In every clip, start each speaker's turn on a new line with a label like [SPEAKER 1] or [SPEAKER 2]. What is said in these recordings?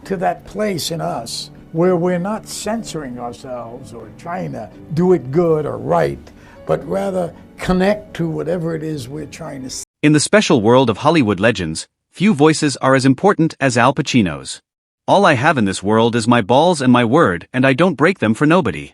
[SPEAKER 1] to that place in us where we're not censoring ourselves or trying to do it good or right, but rather connect to whatever it is we're trying to say.
[SPEAKER 2] In the special world of Hollywood legends, few voices are as important as Al Pacino's. All I have in this world is my balls and my word, and I don't break them for nobody.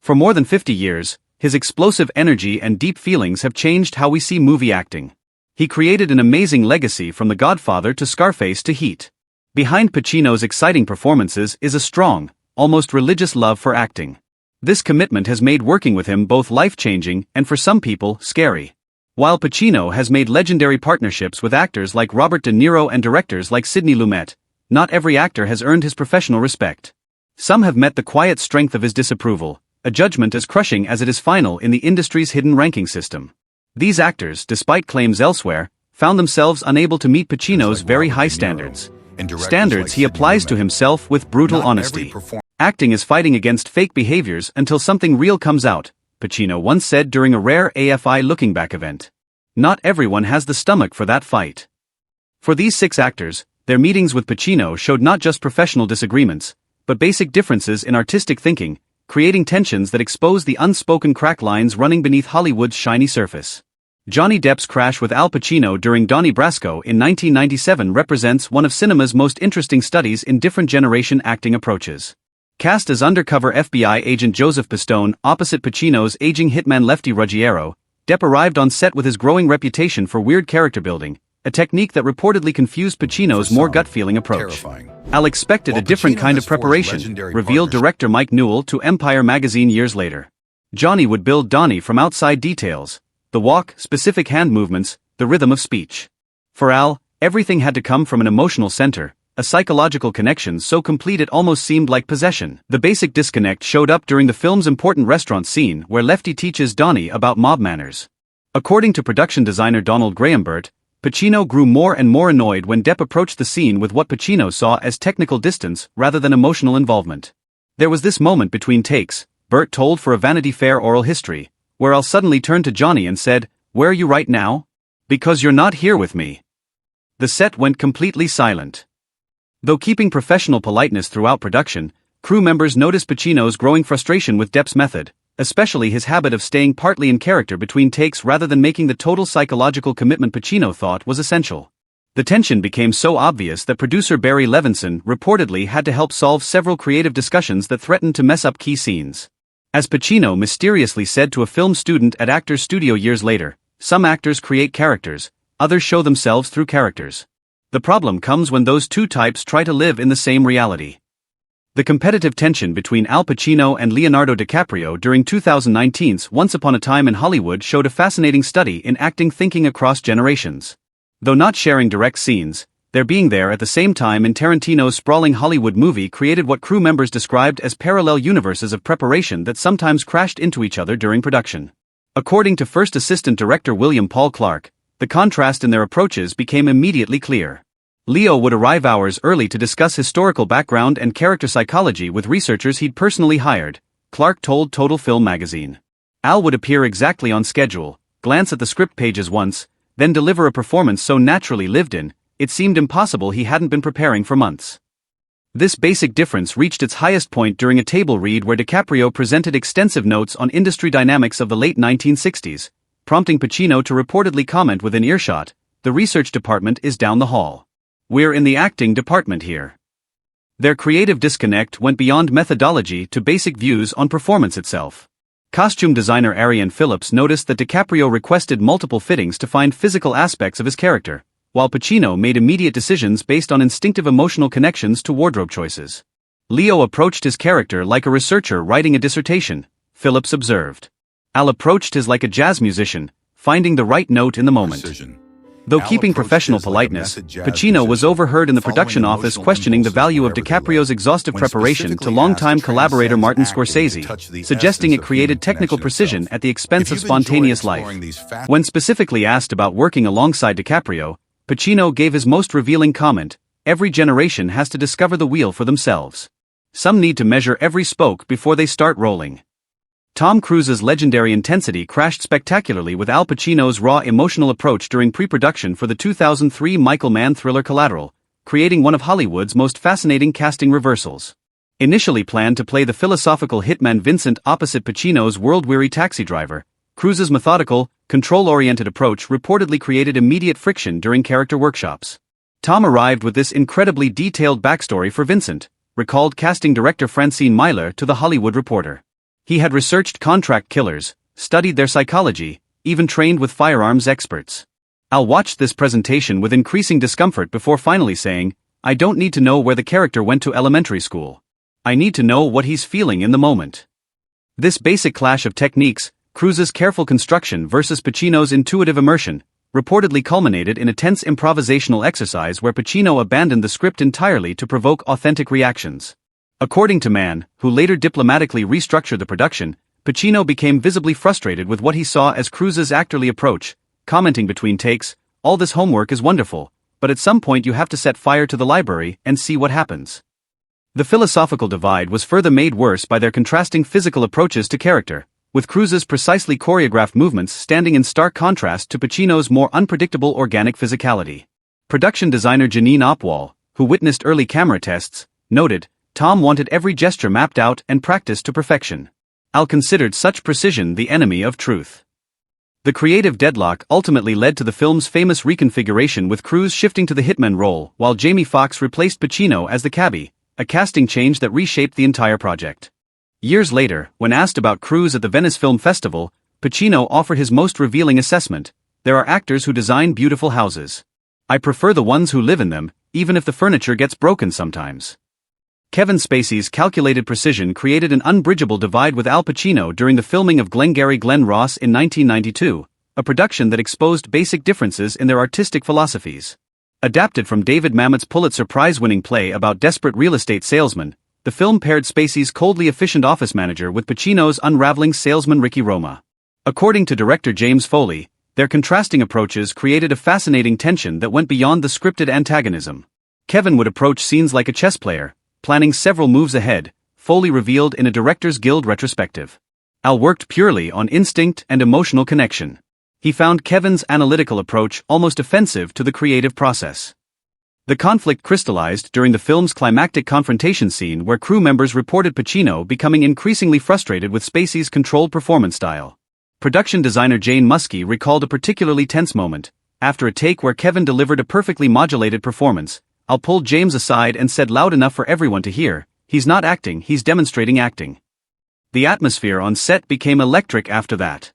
[SPEAKER 2] For more than 50 years, his explosive energy and deep feelings have changed how we see movie acting. He created an amazing legacy from The Godfather to Scarface to Heat. Behind Pacino's exciting performances is a strong, almost religious love for acting. This commitment has made working with him both life-changing and, for some people, scary. While Pacino has made legendary partnerships with actors like Robert De Niro and directors like Sidney Lumet, not every actor has earned his professional respect. Some have met the quiet strength of his disapproval, a judgment as crushing as it is final in the industry's hidden ranking system. These actors, despite claims elsewhere, found themselves unable to meet Pacino's very high standards. Standards he applies to himself with brutal honesty. Acting is fighting against fake behaviors until something real comes out, Pacino once said during a rare AFI Looking Back event. Not everyone has the stomach for that fight. For these 6 actors, their meetings with Pacino showed not just professional disagreements, but basic differences in artistic thinking, creating tensions that expose the unspoken crack lines running beneath Hollywood's shiny surface. Johnny Depp's crash with Al Pacino during Donnie Brasco in 1997 represents one of cinema's most interesting studies in different generation acting approaches. Cast as undercover FBI agent Joseph Pistone opposite Pacino's aging hitman Lefty Ruggiero, Depp arrived on set with his growing reputation for weird character building, a technique that reportedly confused Pacino's more gut-feeling approach. Al expected a different kind of preparation, revealed director Mike Newell to Empire magazine years later. Johnny would build Donnie from outside details: the walk, specific hand movements, the rhythm of speech. For Al, everything had to come from an emotional center, a psychological connection so complete it almost seemed like possession. The basic disconnect showed up during the film's important restaurant scene where Lefty teaches Donnie about mob manners. According to production designer Donald Graham-Burt, Pacino grew more and more annoyed when Depp approached the scene with what Pacino saw as technical distance rather than emotional involvement. There was this moment between takes, Burt told for a Vanity Fair oral history, where Al suddenly turned to Johnny and said, "Where are you right now? Because you're not here with me." The set went completely silent. Though keeping professional politeness throughout production, crew members noticed Pacino's growing frustration with Depp's method, especially his habit of staying partly in character between takes rather than making the total psychological commitment Pacino thought was essential. The tension became so obvious that producer Barry Levinson reportedly had to help solve several creative discussions that threatened to mess up key scenes. As Pacino mysteriously said to a film student at Actors Studio years later, "Some actors create characters, others show themselves through characters. The problem comes when those two types try to live in the same reality." The competitive tension between Al Pacino and Leonardo DiCaprio during 2019's Once Upon a Time in Hollywood showed a fascinating study in acting thinking across generations. Though not sharing direct scenes, their being there at the same time in Tarantino's sprawling Hollywood movie created what crew members described as parallel universes of preparation that sometimes crashed into each other during production. According to first assistant director William Paul Clark, the contrast in their approaches became immediately clear. Leo would arrive hours early to discuss historical background and character psychology with researchers he'd personally hired, Clark told Total Film magazine. Al would appear exactly on schedule, glance at the script pages once, then deliver a performance so naturally lived in, it seemed impossible he hadn't been preparing for months. This basic difference reached its highest point during a table read where DiCaprio presented extensive notes on industry dynamics of the late 1960s, prompting Pacino to reportedly comment within earshot, "The research department is down the hall. We're in the acting department here." Their creative disconnect went beyond methodology to basic views on performance itself. Costume designer Arianne Phillips noticed that DiCaprio requested multiple fittings to find physical aspects of his character, while Pacino made immediate decisions based on instinctive emotional connections to wardrobe choices. Leo approached his character like a researcher writing a dissertation, Phillips observed. Al approached his like a jazz musician, finding the right note in the moment. Though keeping professional politeness, Pacino was overheard in the production office questioning the value of DiCaprio's exhaustive preparation to longtime collaborator Martin Scorsese, suggesting it created technical precision at the expense of spontaneous life. When specifically asked about working alongside DiCaprio, Pacino gave his most revealing comment: "Every generation has to discover the wheel for themselves. Some need to measure every spoke before they start rolling." Tom Cruise's legendary intensity crashed spectacularly with Al Pacino's raw emotional approach during pre-production for the 2003 Michael Mann thriller Collateral, creating one of Hollywood's most fascinating casting reversals. Initially planned to play the philosophical hitman Vincent opposite Pacino's world-weary taxi driver, Cruz's methodical, control-oriented approach reportedly created immediate friction during character workshops. Tom arrived with this incredibly detailed backstory for Vincent, recalled casting director Francine Myler to The Hollywood Reporter. He had researched contract killers, studied their psychology, even trained with firearms experts. Al watched this presentation with increasing discomfort before finally saying, "I don't need to know where the character went to elementary school. I need to know what he's feeling in the moment." This basic clash of techniques, Cruz's careful construction versus Pacino's intuitive immersion, reportedly culminated in a tense improvisational exercise where Pacino abandoned the script entirely to provoke authentic reactions. According to Mann, who later diplomatically restructured the production, Pacino became visibly frustrated with what he saw as Cruz's actorly approach, commenting between takes, "All this homework is wonderful, but at some point you have to set fire to the library and see what happens." The philosophical divide was further made worse by their contrasting physical approaches to character, with Cruz's precisely choreographed movements standing in stark contrast to Pacino's more unpredictable organic physicality. Production designer Janine Opwall, who witnessed early camera tests, noted, "Tom wanted every gesture mapped out and practiced to perfection. Al considered such precision the enemy of truth." The creative deadlock ultimately led to the film's famous reconfiguration, with Cruz shifting to the hitman role while Jamie Foxx replaced Pacino as the cabbie, a casting change that reshaped the entire project. Years later, when asked about Cruz at the Venice Film Festival, Pacino offered his most revealing assessment: "There are actors who design beautiful houses. I prefer the ones who live in them, even if the furniture gets broken sometimes." Kevin Spacey's calculated precision created an unbridgeable divide with Al Pacino during the filming of Glengarry Glen Ross in 1992, a production that exposed basic differences in their artistic philosophies. Adapted from David Mamet's Pulitzer Prize-winning play about desperate real estate salesmen, the film paired Spacey's coldly efficient office manager with Pacino's unraveling salesman Ricky Roma. According to director James Foley, their contrasting approaches created a fascinating tension that went beyond the scripted antagonism. Kevin would approach scenes like a chess player, planning several moves ahead, Foley revealed in a Directors Guild retrospective. Al worked purely on instinct and emotional connection. He found Kevin's analytical approach almost offensive to the creative process. The conflict crystallized during the film's climactic confrontation scene, where crew members reported Pacino becoming increasingly frustrated with Spacey's controlled performance style. Production designer Jane Muskie recalled a particularly tense moment. "After a take where Kevin delivered a perfectly modulated performance, Al pulled James aside and said loud enough for everyone to hear, 'He's not acting, he's demonstrating acting.'" The atmosphere on set became electric after that.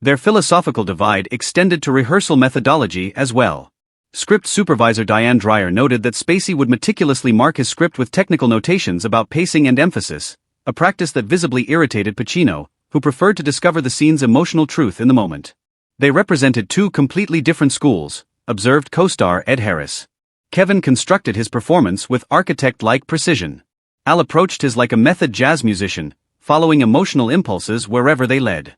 [SPEAKER 2] Their philosophical divide extended to rehearsal methodology as well. Script supervisor Diane Dreyer noted that Spacey would meticulously mark his script with technical notations about pacing and emphasis, a practice that visibly irritated Pacino, who preferred to discover the scene's emotional truth in the moment. "They represented two completely different schools," observed co-star Ed Harris. Kevin constructed his performance with architect-like precision. Al approached his like a method jazz musician, following emotional impulses wherever they led.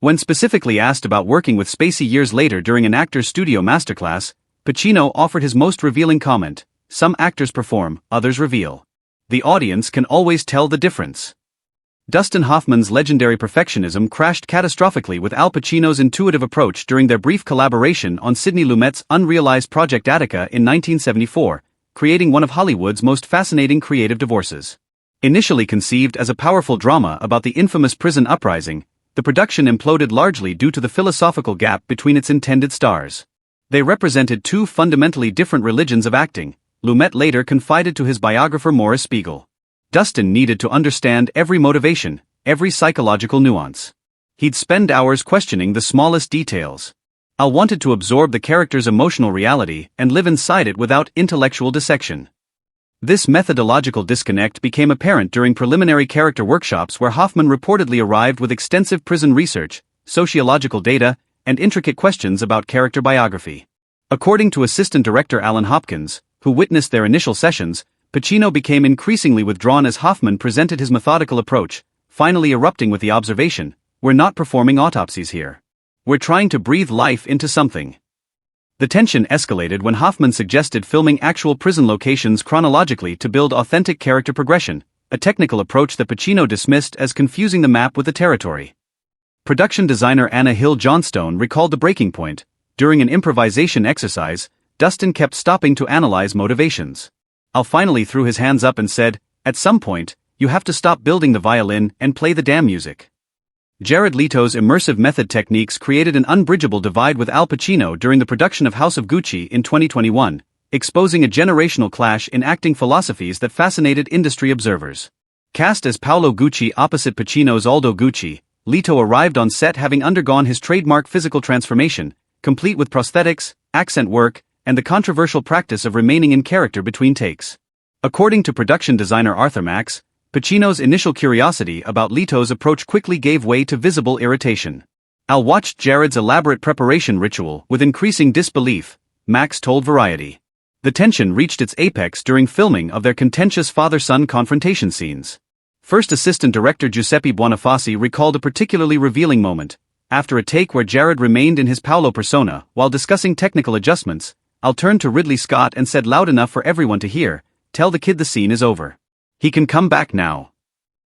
[SPEAKER 2] When specifically asked about working with Spacey years later during an actor's studio masterclass, Pacino offered his most revealing comment: "Some actors perform, others reveal. The audience can always tell the difference." Dustin Hoffman's legendary perfectionism crashed catastrophically with Al Pacino's intuitive approach during their brief collaboration on Sidney Lumet's unrealized Project Attica in 1974, creating one of Hollywood's most fascinating creative divorces. Initially conceived as a powerful drama about the infamous prison uprising, the production imploded largely due to the philosophical gap between its intended stars. They represented two fundamentally different religions of acting, Lumet later confided to his biographer Morris Spiegel. Dustin needed to understand every motivation, every psychological nuance. He'd spend hours questioning the smallest details. Al wanted to absorb the character's emotional reality and live inside it without intellectual dissection. This methodological disconnect became apparent during preliminary character workshops, where Hoffman reportedly arrived with extensive prison research, sociological data, and intricate questions about character biography. According to assistant director Alan Hopkins, who witnessed their initial sessions, Pacino became increasingly withdrawn as Hoffman presented his methodical approach, finally erupting with the observation, "We're not performing autopsies here. We're trying to breathe life into something." The tension escalated when Hoffman suggested filming actual prison locations chronologically to build authentic character progression, a technical approach that Pacino dismissed as confusing the map with the territory. Production designer Anna Hill Johnstone recalled the breaking point. During an improvisation exercise, Dustin kept stopping to analyze motivations. Al finally threw his hands up and said, "At some point, you have to stop building the violin and play the damn music." Jared Leto's immersive method techniques created an unbridgeable divide with Al Pacino during the production of House of Gucci in 2021, exposing a generational clash in acting philosophies that fascinated industry observers. Cast as Paolo Gucci opposite Pacino's Aldo Gucci, Leto arrived on set having undergone his trademark physical transformation, complete with prosthetics, accent work, and the controversial practice of remaining in character between takes. According to production designer Arthur Max, Pacino's initial curiosity about Leto's approach quickly gave way to visible irritation. "Al watched Jared's elaborate preparation ritual with increasing disbelief," Max told Variety. The tension reached its apex during filming of their contentious father-son confrontation scenes. First Assistant Director Giuseppe Buonafosse recalled a particularly revealing moment. After a take where Jared remained in his Paolo persona while discussing technical adjustments, Al turned to Ridley Scott and said loud enough for everyone to hear, "Tell the kid the scene is over. He can come back now."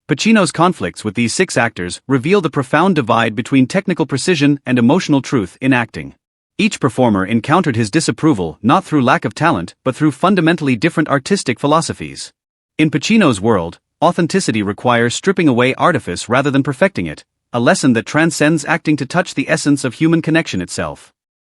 [SPEAKER 2] Pacino's conflicts with these 6 actors reveal the profound divide between technical precision and emotional truth in acting. Each performer encountered his disapproval not through lack of talent but through fundamentally different artistic philosophies. In Pacino's world, authenticity requires stripping away artifice rather than perfecting it, a lesson that transcends acting to touch the essence of human connection itself.